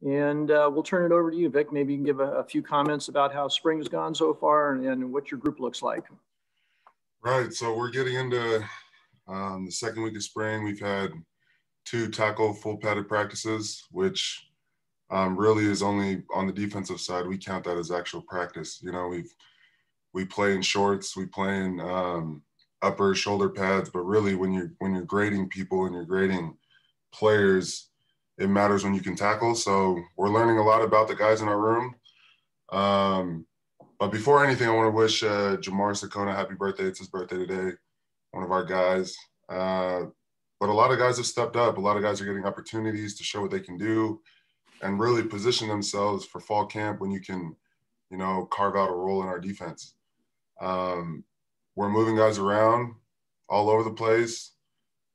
And we'll turn it over to you, Vic. Maybe you can give a few comments about how spring's gone so far and what your group looks like. Right. So we're getting into the second week of spring. We've had 2 tackle full padded practices, which really is only on the defensive side. We count that as actual practice. You know, we play in shorts, we play in upper shoulder pads, but really when you're grading people and you're grading players, it matters when you can tackle. So we're learning a lot about the guys in our room. But before anything, I want to wish JaMarr Sampson happy birthday. It's his birthday today, one of our guys. But a lot of guys have stepped up. A lot of guys are getting opportunities to show what they can do and really position themselves for fall camp when you can, you know, carve out a role in our defense. We're moving guys around all over the place.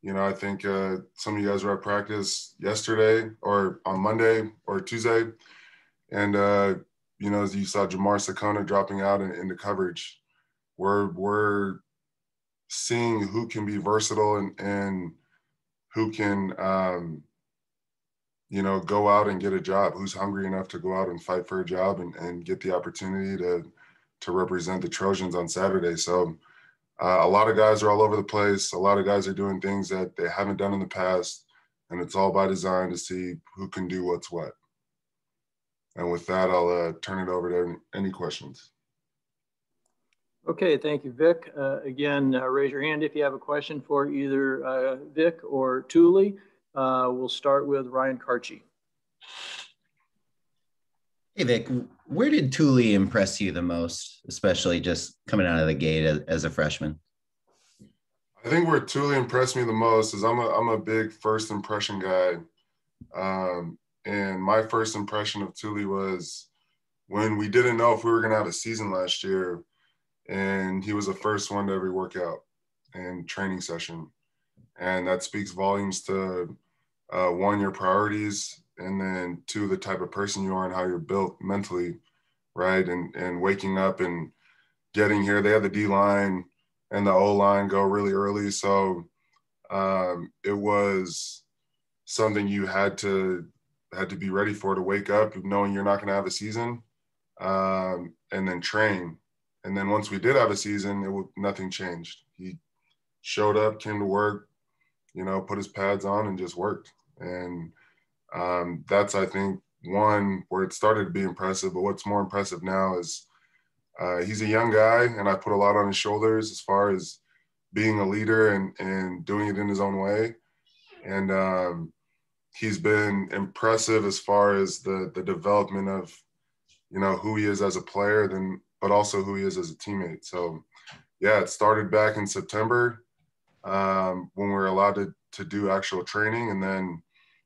You know, I think some of you guys were at practice yesterday or on Monday or Tuesday. And, you know, as you saw JaMarr Sampson dropping out into coverage, we're seeing who can be versatile and who can, you know, go out and get a job, who's hungry enough to go out and fight for a job and get the opportunity to represent the Trojans on Saturday. So a lot of guys are all over the place. A lot of guys are doing things that they haven't done in the past, and it's all by design to see who can do what's what. And with that, I'll turn it over to any questions. Okay, thank you, Vic. Again, raise your hand if you have a question for either Vic or Tuli. We'll start with Ryan Karchi. Hey, Vic, where did Tuli impress you the most, especially just coming out of the gate as a freshman? I think where Tuli impressed me the most is I'm a big first impression guy. And my first impression of Tuli was when we didn't know if we were going to have a season last year, and he was the first one to every workout and training session. And that speaks volumes to, 1, your priorities, and then 2, the type of person you are and how you're built mentally, right? And waking up and getting here. They had the D-line and the O-line go really early. So it was something you had to be ready for, to wake up knowing you're not going to have a season, and then train. And then once we did have a season, nothing changed. He showed up, came to work, you know, put his pads on and just worked. And that's, I think, one where it started to be impressive. But what's more impressive now is he's a young guy, and I put a lot on his shoulders as far as being a leader and doing it in his own way. And he's been impressive as far as the development of, you know, who he is as a player, but also who he is as a teammate. So, yeah, it started back in September when we were allowed to do actual training, and then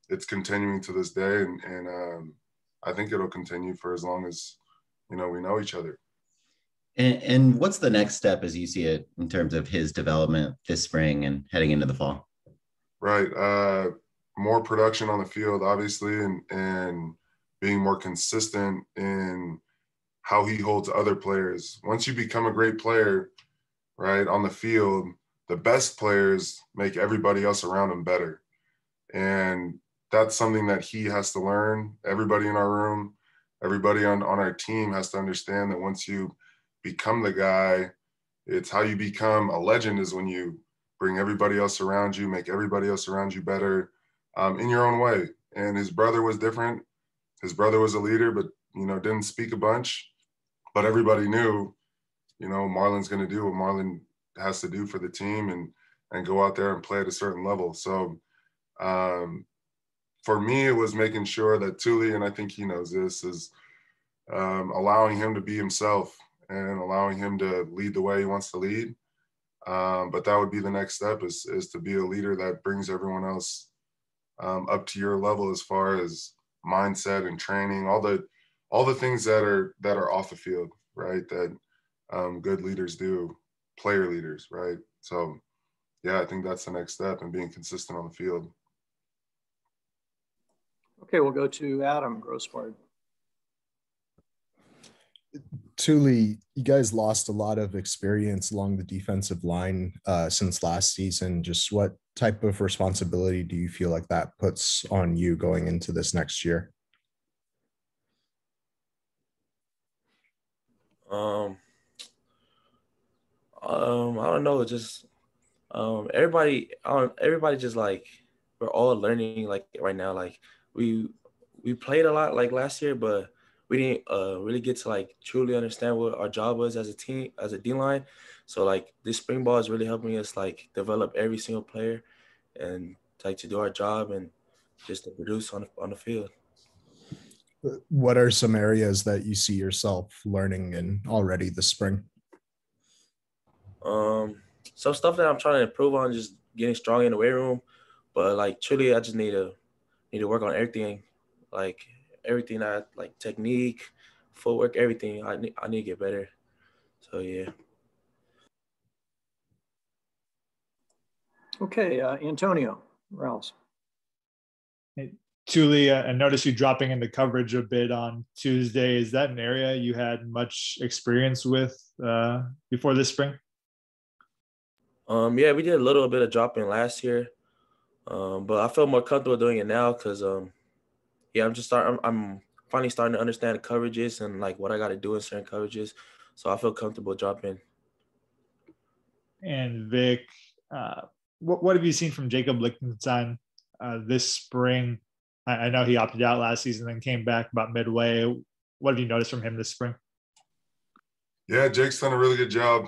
it's continuing to this day. And I think it'll continue for as long as, you know, we know each other. And what's the next step as you see it in terms of his development this spring and heading into the fall? Right. More production on the field, obviously, and being more consistent in how he holds other players. Once you become a great player, right, on the field, the best players make everybody else around him better. And that's something that he has to learn. Everybody in our room, everybody on our team has to understand that once you become the guy, it's how you become a legend is when you bring everybody else around you, make everybody else around you better in your own way. And his brother was different. His brother was a leader, but, you know, didn't speak a bunch. But everybody knew, you know, Marlon's going to do what Marlon has to do for the team and go out there and play at a certain level. So for me, it was making sure that Tuli, and I think he knows this, is allowing him to be himself and allowing him to lead the way he wants to lead. But that would be the next step is to be a leader that brings everyone else up to your level as far as mindset and training, all the things that are off the field, right? That good leaders do, player leaders, right? So, yeah, I think that's the next step in being consistent on the field. Okay, we'll go to Adam Grossbard. Tuli, you guys lost a lot of experience along the defensive line since last season. Just what type of responsibility do you feel like that puts on you going into this next year? I don't know. Just everybody just like we're all learning like right now. Like we played a lot like last year, but we didn't really get to like truly understand what our job was as a team, as a D line. So like this spring ball is really helping us like develop every single player and like to do our job and just to produce on the field. What are some areas that you see yourself learning in already this spring? Some stuff that I'm trying to improve on, just getting strong in the weight room. But like truly, I just need to work on everything, like everything that like technique, footwork, everything. I need to get better. So yeah. Okay, Antonio Rouse. Hey, Tuli, I noticed you dropping into coverage a bit on Tuesday. Is that an area you had much experience with before this spring? Yeah, we did a little bit of dropping last year, but I feel more comfortable doing it now because yeah, I'm finally starting to understand the coverages and like what I got to do in certain coverages, so I feel comfortable dropping. And Vic, what have you seen from Jacob Lichtenstein this spring? I know he opted out last season and came back about midway. What have you noticed from him this spring? Yeah, Jake's done a really good job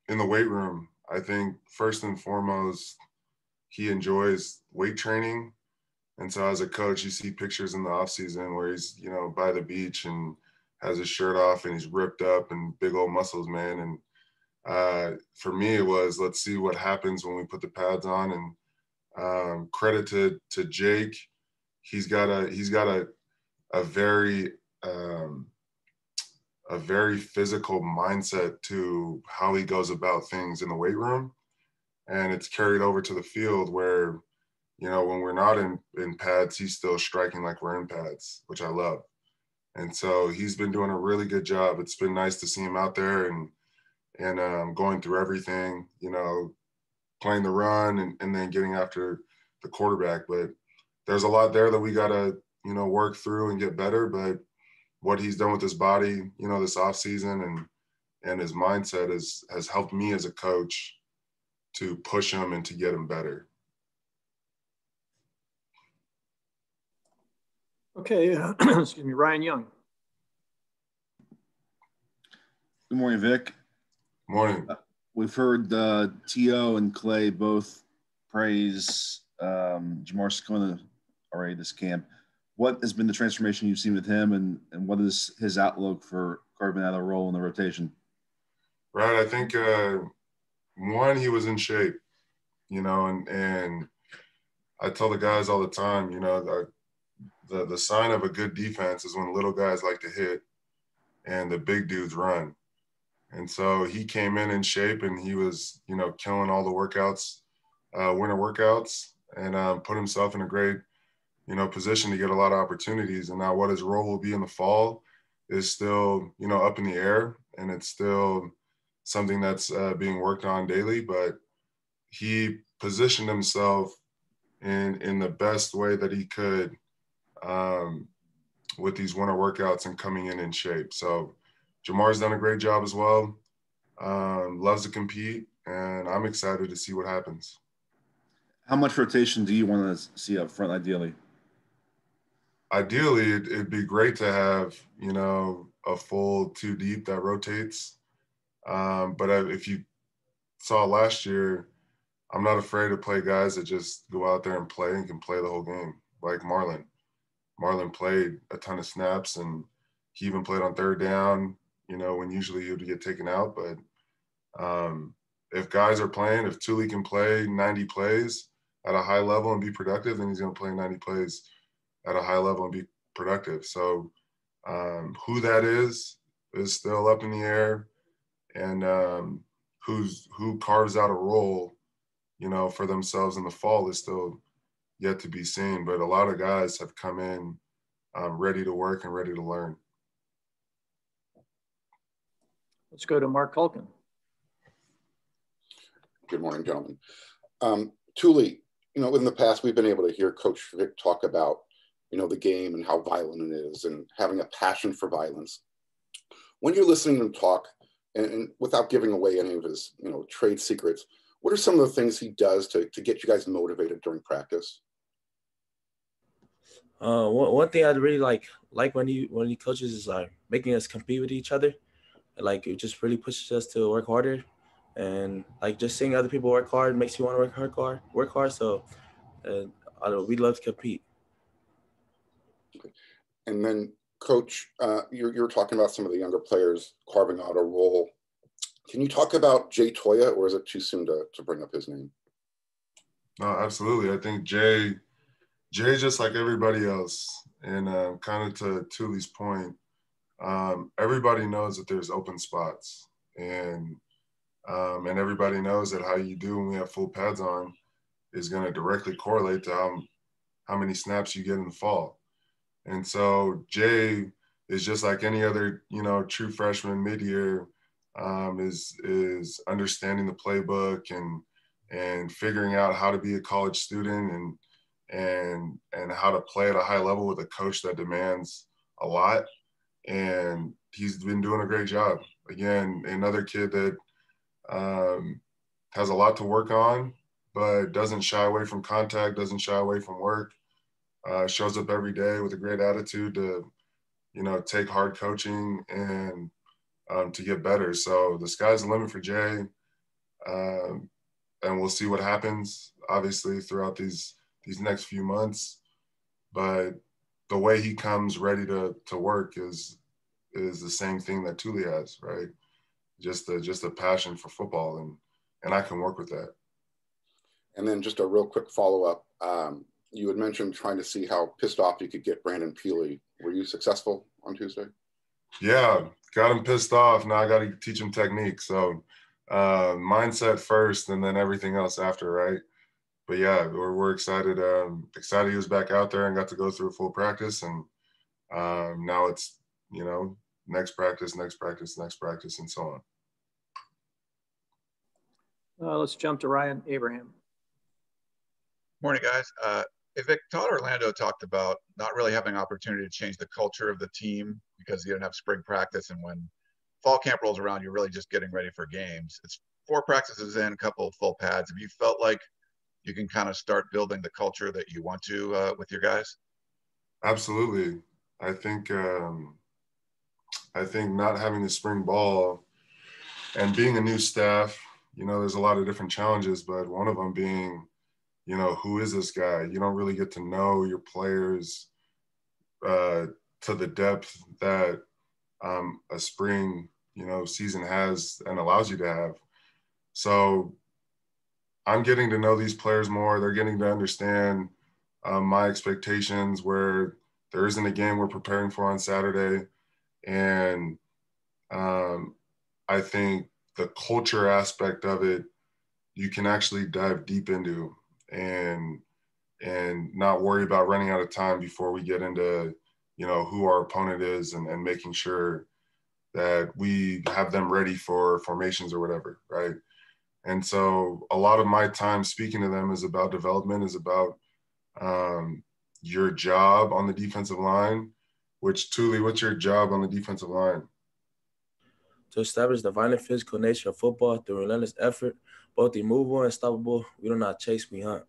in the weight room. I think first and foremost, he enjoys weight training. And so as a coach, you see pictures in the off season where he's, by the beach and has his shirt off and he's ripped up and big old muscles, man. And for me, it was, let's see what happens when we put the pads on. And credit to Jake. He's got a very physical mindset to how he goes about things in the weight room. And it's carried over to the field where, when we're not in pads, he's still striking like we're in pads, which I love. And so he's been doing a really good job. It's been nice to see him out there and going through everything, playing the run and then getting after the quarterback. But there's a lot there that we got to, work through and get better. But what he's done with his body, this offseason and his mindset has helped me as a coach to push him and to get him better. Okay, excuse me, Ryan Young. Good morning, Vic. Morning. We've heard T.O. and Clay both praise JaMarr Sampson already this camp. What has been the transformation you've seen with him, and what is his outlook for carving out a role in the rotation? Right. I think, one, he was in shape, and I tell the guys all the time, the sign of a good defense is when little guys like to hit and the big dudes run. And so he came in shape and he was, killing all the workouts, winter workouts, and put himself in a great, position to get a lot of opportunities. And now what his role will be in the fall is still, up in the air, and it's still something that's being worked on daily. But he positioned himself in the best way that he could with these winter workouts and coming in shape. So JaMarr's done a great job as well. Loves to compete, and I'm excited to see what happens. How much rotation do you want to see up front, ideally? Ideally, it'd be great to have, a full two deep that rotates. But if you saw last year, I'm not afraid to play guys that just go out there and play and can play the whole game, like Marlon. Marlon played a ton of snaps, and he even played on third down, when usually he would get taken out. But if guys are playing, if Tuli can play 90 plays at a high level and be productive, then he's going to play 90 plays at a high level and be productive. So who that is still up in the air, and who carves out a role, for themselves in the fall is still yet to be seen. But a lot of guys have come in ready to work and ready to learn. Let's go to Mark Culkin. Good morning, gentlemen. Tuli, in the past, we've been able to hear Coach Vic talk about, the game and how violent it is and having a passion for violence. When you're listening to him talk, and without giving away any of his, trade secrets, what are some of the things he does to get you guys motivated during practice? One thing I'd really like when he coaches is like making us compete with each other. Like it just really pushes us to work harder, and like just seeing other people work hard makes you want to work hard. So we love to compete. Okay. And then, Coach, you're talking about some of the younger players carving out a role. Can you talk about Jay Toya, or is it too soon to bring up his name? No, absolutely. I think Jay just like everybody else, and kind of to Tuli's point, everybody knows that there's open spots, and everybody knows that how you do when we have full pads on is going to directly correlate to how many snaps you get in the fall. And so Jay is just like any other, true freshman mid-year, is understanding the playbook and figuring out how to be a college student and how to play at a high level with a coach that demands a lot. And he's been doing a great job. Again, another kid that has a lot to work on, but doesn't shy away from contact, doesn't shy away from work, shows up every day with a great attitude to, take hard coaching and to get better. So the sky's the limit for Jay. And we'll see what happens, obviously, throughout these next few months. But the way he comes ready to work is the same thing that Tuli has, right? Just a passion for football, and I can work with that. And then just a real quick follow-up. You had mentioned trying to see how pissed off you could get Brandon Peely. Were you successful on Tuesday? Yeah, got him pissed off. Now I got to teach him technique. So mindset first and then everything else after, right? But yeah, we're excited. Excited he was back out there and got to go through a full practice. And now it's, next practice, and so on. Let's jump to Ryan Abraham. Morning, guys. Vic, Todd Orlando talked about not really having an opportunity to change the culture of the team because you didn't have spring practice, and when fall camp rolls around, you're really just getting ready for games. It's 4 practices in, a couple of full pads. Have you felt like you can kind of start building the culture that you want to with your guys? Absolutely. I think not having the spring ball and being a new staff, there's a lot of different challenges, but one of them being, who is this guy? You don't really get to know your players to the depth that a spring, season has and allows you to have. So I'm getting to know these players more. They're getting to understand my expectations, where there isn't a game we're preparing for on Saturday. And I think the culture aspect of it, you can actually dive deep into and not worry about running out of time before we get into, who our opponent is and making sure that we have them ready for formations or whatever, right? And so a lot of my time speaking to them is about development, is about your job on the defensive line. Which, Tuli, what's your job on the defensive line? To establish the violent physical nature of football through relentless effort, both immovable and unstoppable. We do not chase, we hunt.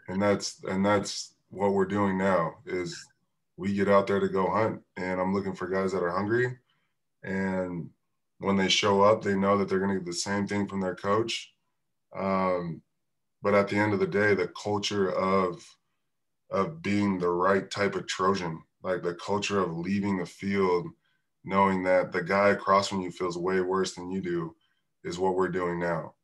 And that's what we're doing now, is we get out there to go hunt. And I'm looking for guys that are hungry. And when they show up, they know that they're going to get the same thing from their coach. But at the end of the day, the culture of being the right type of Trojan, like the culture of leaving the field knowing that the guy across from you feels way worse than you do, is what we're doing now.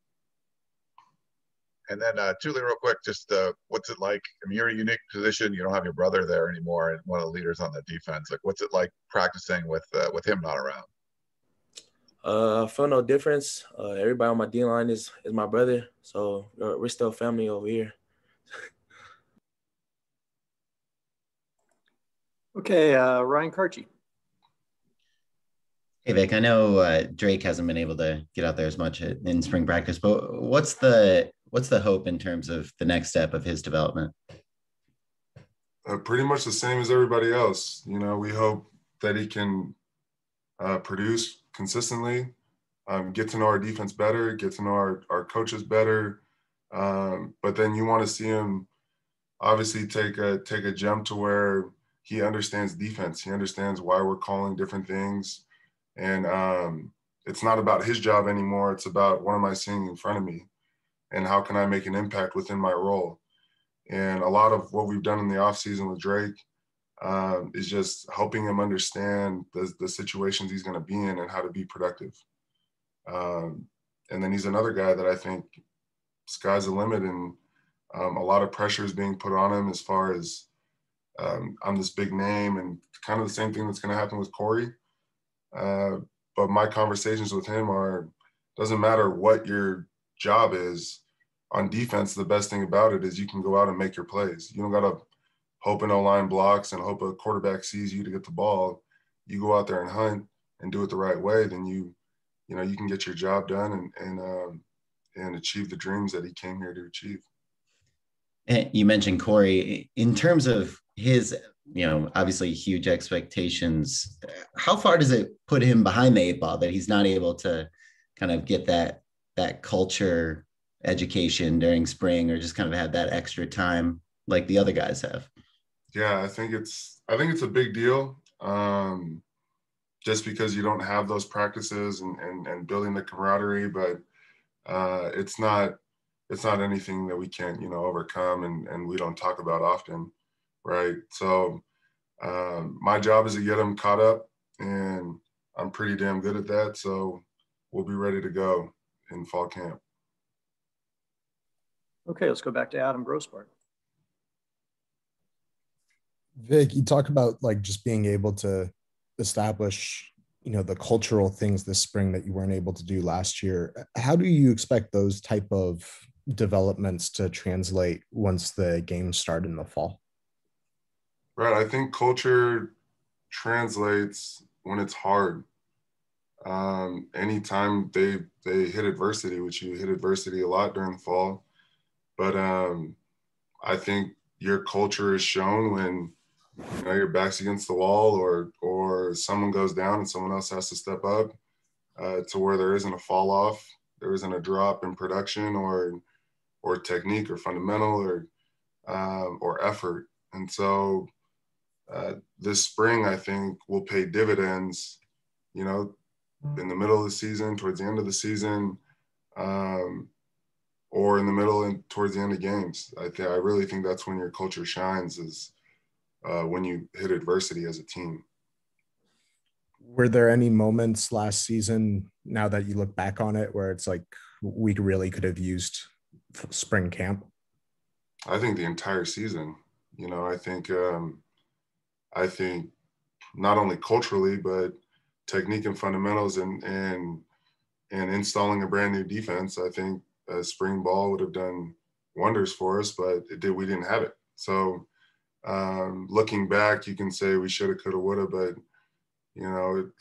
And then Tuli, real quick, just what's it like? I mean, you're in a unique position. You don't have your brother there anymore, and one of the leaders on the defense. Like, what's it like practicing with him not around? I feel no difference. Everybody on my D line is my brother, so we're still family over here. Okay, Ryan Karchi. Hey, Vic, I know Drake hasn't been able to get out there as much in spring practice, but what's the hope in terms of the next step of his development? Pretty much the same as everybody else. We hope that he can produce consistently, get to know our defense better, get to know our coaches better. But then you want to see him obviously take a jump to where he understands defense. He understands why we're calling different things. And it's not about his job anymore. It's about what am I seeing in front of me and how can I make an impact within my role. And a lot of what we've done in the offseason with Drake is just helping him understand the situations he's going to be in and how to be productive. And then he's another guy that I think sky's the limit, and a lot of pressure is being put on him as far as I'm this big name, and kind of the same thing that's going to happen with Corey. But my conversations with him doesn't matter what your job is. On defense, the best thing about it is you can go out and make your plays. You don't got to hope an O-line blocks and hope a quarterback sees you to get the ball. You go out there and hunt and do it the right way, then you can get your job done and achieve the dreams that he came here to achieve. And you mentioned Corey. In terms of his, obviously huge expectations, how far does it put him behind the eight ball that he's not able to kind of get that culture education during spring, or just kind of have that extra time like the other guys have? Yeah, I think it's a big deal. Just because you don't have those practices and building the camaraderie, but it's not anything that we can't, overcome and we don't talk about often, right? So my job is to get them caught up, and I'm pretty damn good at that. So we'll be ready to go in fall camp. Okay, let's go back to Adam Grossbart. Vic, you talk about like just being able to establish, the cultural things this spring that you weren't able to do last year. How do you expect those type of developments to translate once the games start in the fall? Right. I think culture translates when it's hard. Anytime they hit adversity, which you hit adversity a lot during the fall. But I think your culture is shown when your back's against the wall or someone goes down and someone else has to step up to where there isn't a fall off, there isn't a drop in production or technique or fundamental or effort. And so this spring, I think, will pay dividends, in the middle of the season, towards the end of the season, or in the middle and towards the end of games. I really think that's when your culture shines, is when you hit adversity as a team. Were there any moments last season, now that you look back on it, where it's like we really could have used spring camp? I think the entire season. I think not only culturally, but technique and fundamentals and installing a brand new defense. I think spring ball would have done wonders for us, but we didn't have it. So looking back, you can say we should have, could have, would have, but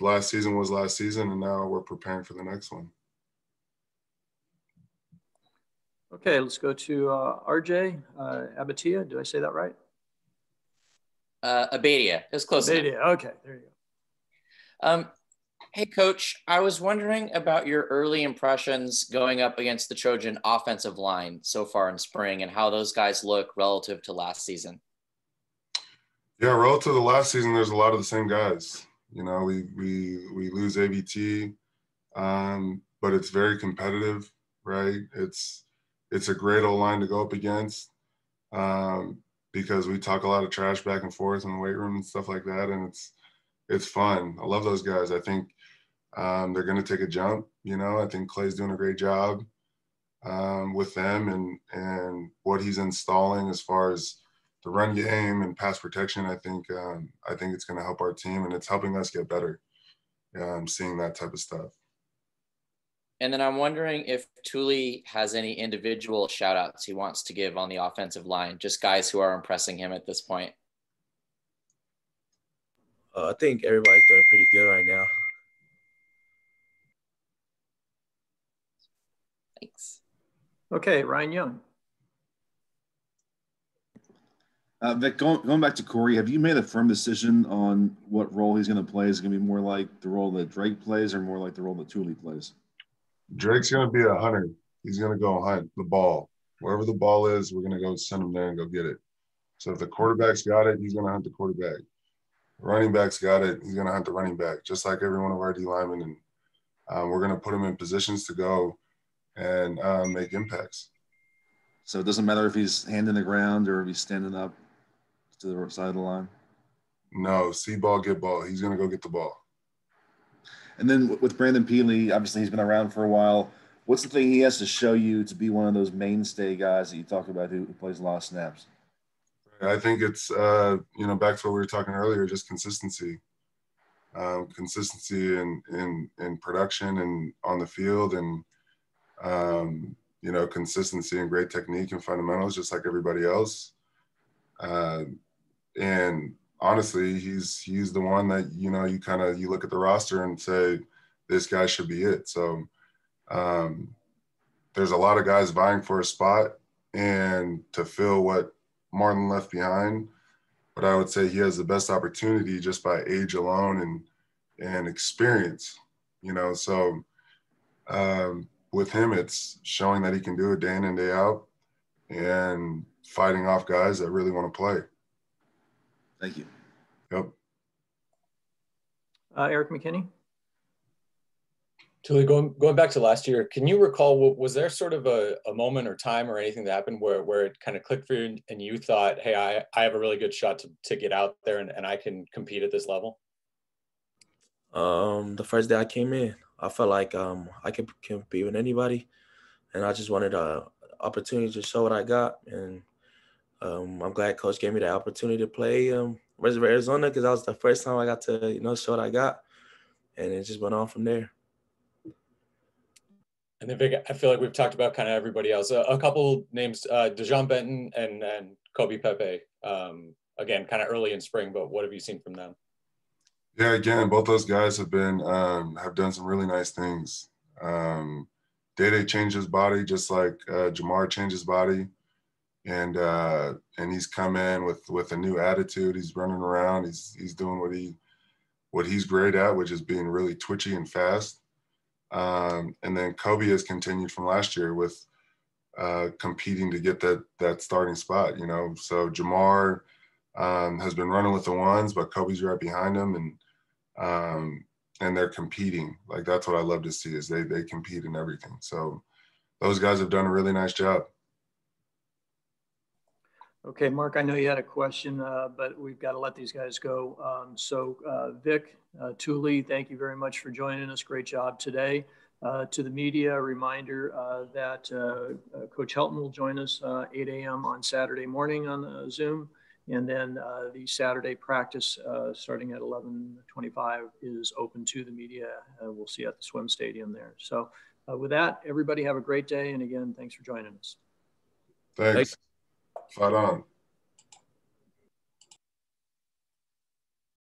last season was last season, and now we're preparing for the next one. Okay, let's go to RJ Abatia. Did I say that right? Abadia. It was close enough. Okay, there you go. Hey, Coach, I was wondering about your early impressions going up against the Trojan offensive line so far in spring and how those guys look relative to last season. Yeah, relative to last season, there's a lot of the same guys. We lose AVT, but it's very competitive, right? It's a great O-line to go up against because we talk a lot of trash back and forth in the weight room and stuff like that, and it's fun. I love those guys. I think they're going to take a jump. I think Clay's doing a great job with them and what he's installing as far as the run game and pass protection. I think it's going to help our team, and it's helping us get better. Seeing that type of stuff. And then I'm wondering if Tuli has any individual shout outs he wants to give on the offensive line, just guys who are impressing him at this point. I think everybody's doing pretty good right now. Thanks. Okay, Ryan Young. Vic, going back to Corey, have you made a firm decision on what role he's going to play? Is it going to be more like the role that Drake plays or more like the role that Tuli plays? Drake's going to be a hunter. He's going to go hunt the ball. Wherever the ball is, we're going to go send him there and go get it. So if the quarterback's got it, he's going to hunt the quarterback. The running back's got it, he's going to hunt the running back, just like every one of our D linemen. And we're going to put him in positions to go and make impacts. So it doesn't matter if he's hand in the ground or if he's standing up to the side of the line? No, see ball, get ball. He's going to go get the ball. And then with Brandon Peely, obviously he's been around for a while. What's the thing he has to show you to be one of those mainstay guys that you talk about who plays a lot of snaps? I think it's, back to what we were talking earlier, just consistency. Consistency in production and on the field and, consistency and great technique and fundamentals, just like everybody else. And honestly, he's the one that, you look at the roster and say, this guy should be it. So there's a lot of guys vying for a spot and to fill what Marlon left behind. But I would say he has the best opportunity just by age alone and experience, So with him, it's showing that he can do it day in and day out and fighting off guys that really want to play. Thank you. Yep. Eric McKinney. Tuli, going back to last year, can you recall, was there sort of a moment or time or anything that happened where it kind of clicked for you and you thought, hey, I have a really good shot to get out there and I can compete at this level? The first day I came in, I felt like I could compete with anybody, and I just wanted an opportunity to show what I got. And I'm glad Coach gave me the opportunity to play Reservoir Arizona because that was the first time I got to show what I got, and it just went on from there. And then, Vic, I feel like we've talked about kind of everybody else. A couple names, Dejon Benton and Kobe Pepe. Again, kind of early in spring, but what have you seen from them? Yeah, again, both those guys have been have done some really nice things. Day changed his body just like JaMarr changed his body, and he's come in with a new attitude. He's running around. He's doing what he's great at, which is being really twitchy and fast. And then Kobe has continued from last year with competing to get that starting spot. So JaMarr has been running with the ones, but Kobe's right behind him, and they're competing. Like, that's what I love to see is they compete in everything. So those guys have done a really nice job. Okay, Mark, I know you had a question, but we've got to let these guys go. Vic, Tuli, thank you very much for joining us. Great job today. To the media, a reminder that Coach Helton will join us 8 a.m. on Saturday morning on Zoom. And then the Saturday practice starting at 11:25 is open to the media. We'll see you at the swim stadium there. So with that, everybody have a great day. And again, thanks for joining us. Thanks. Fight on.